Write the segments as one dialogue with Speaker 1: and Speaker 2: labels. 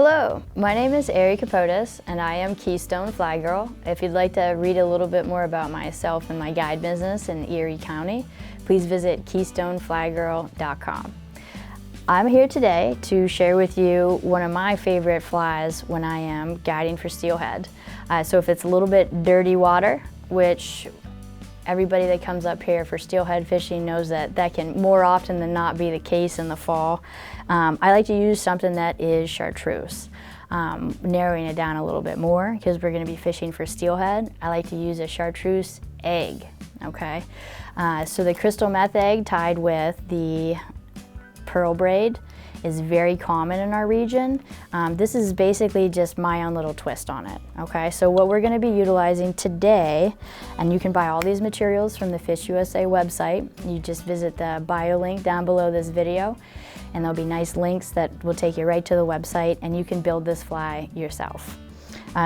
Speaker 1: Hello, my name is Ari Capotis and I am Keystone Fly Girl. If you'd like to read a little bit more about myself and my guide business in Erie County, please visit keystoneflygirl.com. I'm here today to share with you one of my favorite flies when I am guiding for steelhead. So if it's a little bit dirty water, which everybody that comes up here for steelhead fishing knows that can more often than not be the case in the fall. I like to use something that is chartreuse. Narrowing it down a little bit more because we're going to be fishing for steelhead. I like to use a chartreuse egg, okay? So the crystal meth egg tied with the pearl braid is very common in our region. This is basically just my own little twist on it, okay? So what we're gonna be utilizing today, and you can buy all these materials from the Fish USA website. You just visit the bio link down below this video, and there'll be nice links that will take you right to the website, and you can build this fly yourself.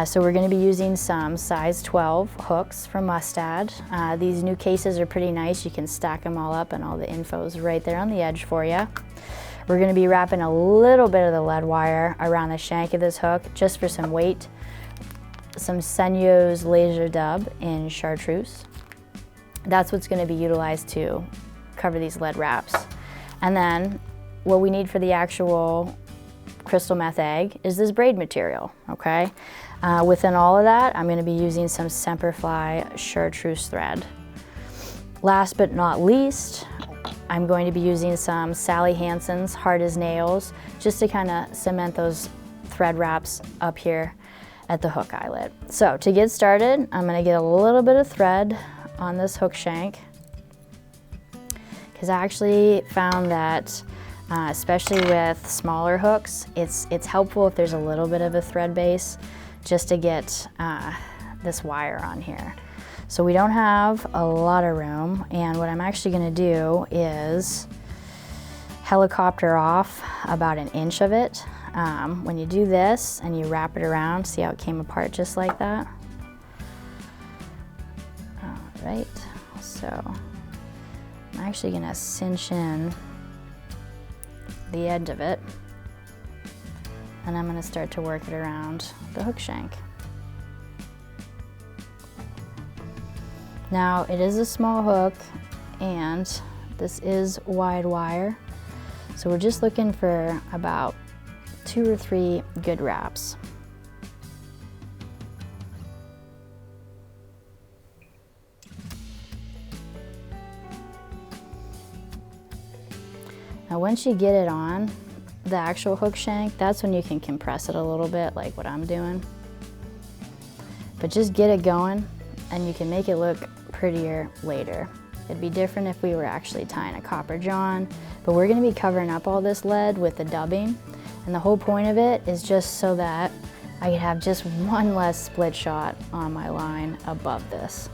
Speaker 1: So we're gonna be using some size 12 hooks from Mustad. These new cases are pretty nice. You can stack them all up and all the info's right there on the edge for you. We're gonna be wrapping a little bit of the lead wire around the shank of this hook just for some weight. Some Senyo's laser dub in chartreuse. That's what's gonna be utilized to cover these lead wraps. And then what we need for the actual crystal meth egg is this braid material, okay? Within all of that, I'm gonna be using some Semperfli chartreuse thread. Last but not least, I'm going to be using some Sally Hansen's Hard as Nails just to kind of cement those thread wraps up here at the hook eyelet. So to get started, I'm going to get a little bit of thread on this hook shank because I actually found that especially with smaller hooks, it's helpful if there's a little bit of a thread base just to get this wire on here. So we don't have a lot of room, and what I'm actually gonna do is helicopter off about an inch of it. When you do this and you wrap it around, see how it came apart just like that? All right, so I'm actually gonna cinch in the edge of it, and I'm gonna start to work it around the hook shank. Now, it is a small hook, and this is wide wire, so we're just looking for about 2 or 3 good wraps. Now, once you get it on the actual hook shank, that's when you can compress it a little bit, like what I'm doing. But just get it going, and you can make it look prettier later. It'd be different if we were actually tying a copper john, but we're gonna be covering up all this lead with the dubbing, and the whole point of it is just so that I could have just one less split shot on my line above this.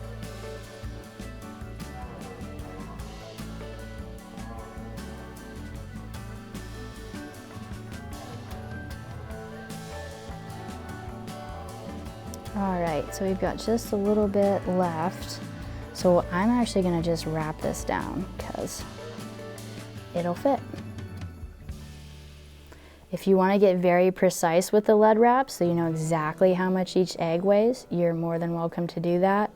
Speaker 1: All right, so we've got just a little bit left. So I'm actually gonna just wrap this down because it'll fit. If you wanna get very precise with the lead wrap so you know exactly how much each egg weighs, you're more than welcome to do that.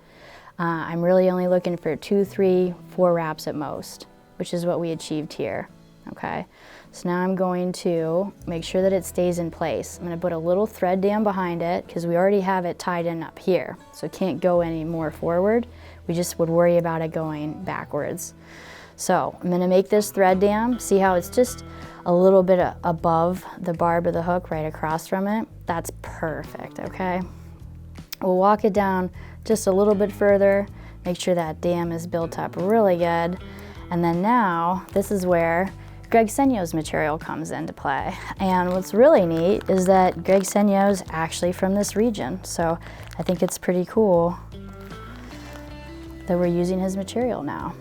Speaker 1: I'm really only looking for 2, 3, 4 wraps at most, which is what we achieved here, okay? So now I'm going to make sure that it stays in place. I'm gonna put a little thread down behind it because we already have it tied in up here, so it can't go any more forward. We just would worry about it going backwards. So I'm gonna make this thread dam. See how it's just a little bit above the barb of the hook right across from it? That's perfect, okay? We'll walk it down just a little bit further, make sure that dam is built up really good. And then now, this is where Greg Senyo's material comes into play. And what's really neat is that Greg Senyo's actually from this region. So I think it's pretty cool that we're using his material now.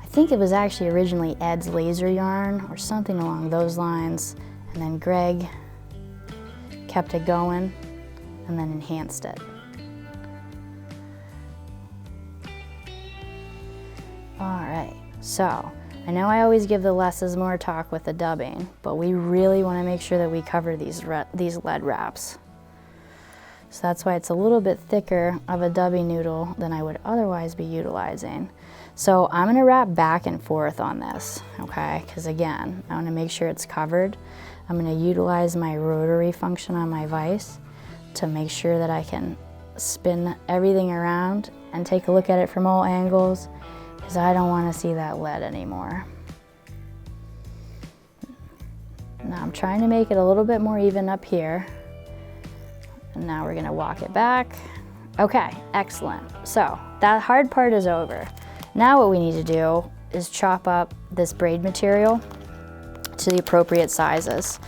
Speaker 1: I think it was actually originally Ed's laser yarn or something along those lines, and then Greg kept it going and then enhanced it. All right, so I know I always give the less is more talk with the dubbing, but we really want to make sure that we cover these lead wraps. So that's why it's a little bit thicker of a dubbing noodle than I would otherwise be utilizing. So I'm going to wrap back and forth on this, okay? Because again, I want to make sure it's covered. I'm going to utilize my rotary function on my vise to make sure that I can spin everything around and take a look at it from all angles, because I don't want to see that lead anymore. Now I'm trying to make it a little bit more even up here. And now we're gonna walk it back. Okay, excellent. So that hard part is over. Now what we need to do is chop up this braid material to the appropriate sizes.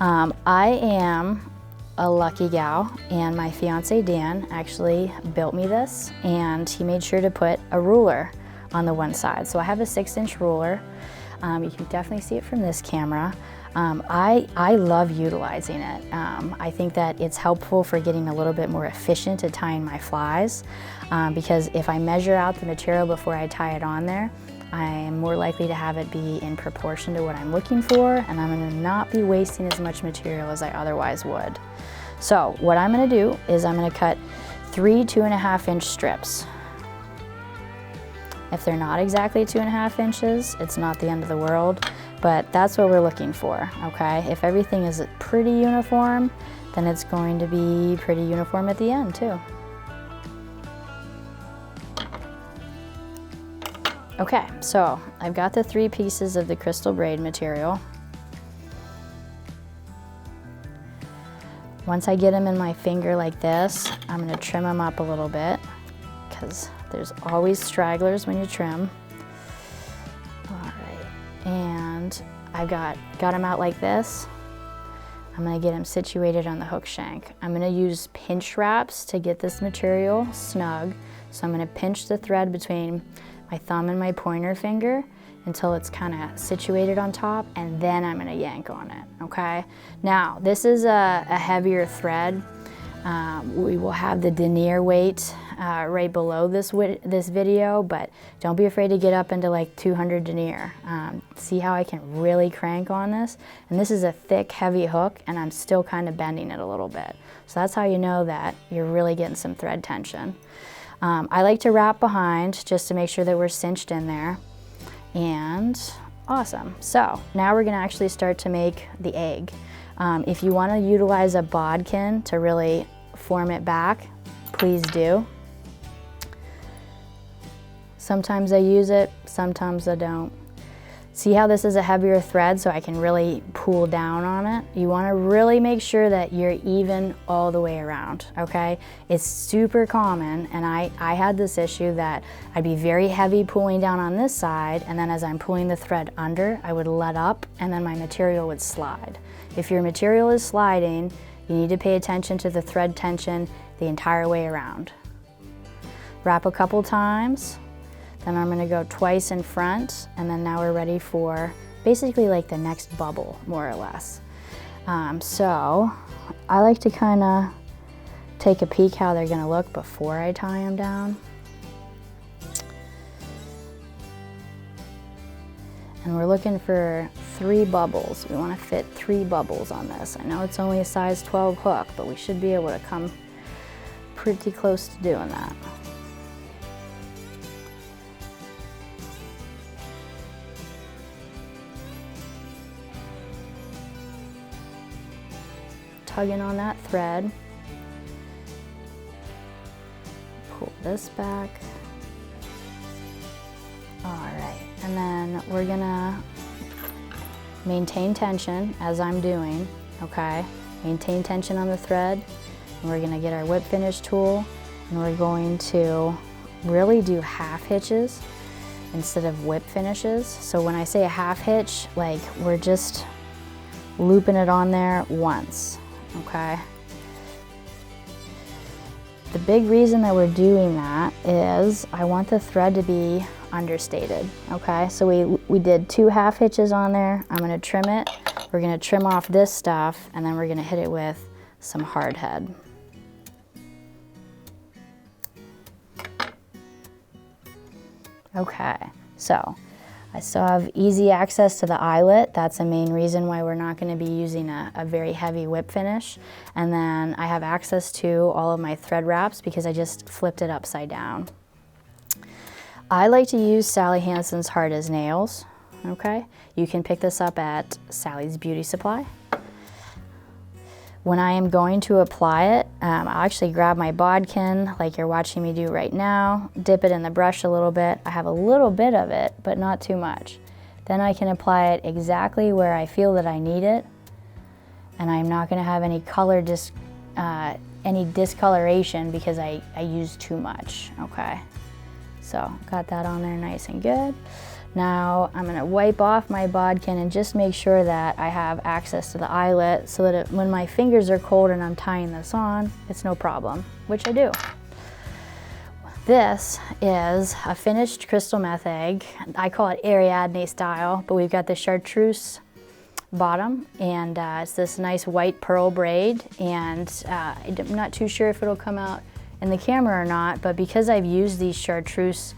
Speaker 1: I am a lucky gal, and my fiance Dan actually built me this, and he made sure to put a ruler on the one side. So I have a 6-inch ruler. You can definitely see it from this camera. I love utilizing it. I think that it's helpful for getting a little bit more efficient at tying my flies, because if I measure out the material before I tie it on there, I am more likely to have it be in proportion to what I'm looking for, and I'm gonna not be wasting as much material as I otherwise would. So what I'm gonna do is I'm gonna cut 3 2.5-inch strips. If they're not exactly 2.5 inches, it's not the end of the world, but that's what we're looking for, okay? If everything is pretty uniform, then it's going to be pretty uniform at the end too. Okay, so I've got the 3 pieces of the crystal braid material. Once I get them in my finger like this, I'm gonna trim them up a little bit, because there's always stragglers when you trim. All right, and I've got them out like this. I'm gonna get them situated on the hook shank. I'm gonna use pinch wraps to get this material snug. So I'm gonna pinch the thread between my thumb and my pointer finger until it's kind of situated on top, and then I'm gonna yank on it, okay? Now, this is a heavier thread. We will have the denier weight right below this video, but don't be afraid to get up into like 200 denier. See how I can really crank on this? And this is a thick, heavy hook, and I'm still kind of bending it a little bit. So that's how you know that you're really getting some thread tension. I like to wrap behind just to make sure that we're cinched in there. And awesome. So now we're gonna actually start to make the egg. If you wanna utilize a bodkin to really form it back, please do. Sometimes I use it, sometimes I don't. See how this is a heavier thread, so I can really pull down on it? You wanna really make sure that you're even all the way around, okay? It's super common, and I had this issue that I'd be very heavy pulling down on this side, and then as I'm pulling the thread under, I would let up, and then my material would slide. If your material is sliding, you need to pay attention to the thread tension the entire way around. Wrap a couple times, then I'm gonna go twice in front, and then now we're ready for basically like the next bubble, more or less. So I like to kinda take a peek how they're gonna look before I tie them down. And we're looking for 3 bubbles. We wanna fit 3 bubbles on this. I know it's only a size 12 hook, but we should be able to come pretty close to doing that. Tugging on that thread. Pull this back. All right, and then we're gonna maintain tension as I'm doing, okay? Maintain tension on the thread, and we're gonna get our whip finish tool, and we're going to really do half hitches instead of whip finishes. So when I say a half hitch, like we're just looping it on there once. Okay. The big reason that we're doing that is I want the thread to be understated, okay? So we did 2 half hitches on there. I'm gonna trim it. We're gonna trim off this stuff, and then we're gonna hit it with some hard head. Okay, so I still have easy access to the eyelet. That's the main reason why we're not going to be using a very heavy whip finish. And then I have access to all of my thread wraps because I just flipped it upside down. I like to use Sally Hansen's Hard as Nails. Okay, you can pick this up at Sally's Beauty Supply. When I am going to apply it, I'll actually grab my bodkin like you're watching me do right now, dip it in the brush a little bit. I have a little bit of it, but not too much. Then I can apply it exactly where I feel that I need it, and I'm not going to have any any discoloration because I used too much. Okay, so got that on there nice and good. Now I'm going to wipe off my bodkin and just make sure that I have access to the eyelet so that when my fingers are cold and I'm tying this on, it's no problem, which I do. This is a finished crystal meth egg. I call it Ariadne style, but we've got the chartreuse bottom, and it's this nice white pearl braid, and I'm not too sure if it'll come out in the camera or not, but because I've used these chartreuse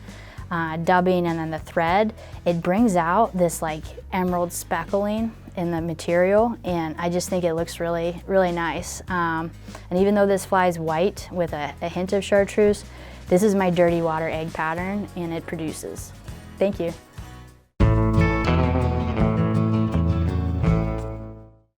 Speaker 1: dubbing and then the thread, it brings out this like emerald speckling in the material, and I just think it looks really, really nice. And even though this fly is white with a hint of chartreuse, this is my dirty water egg pattern, and it produces. Thank you.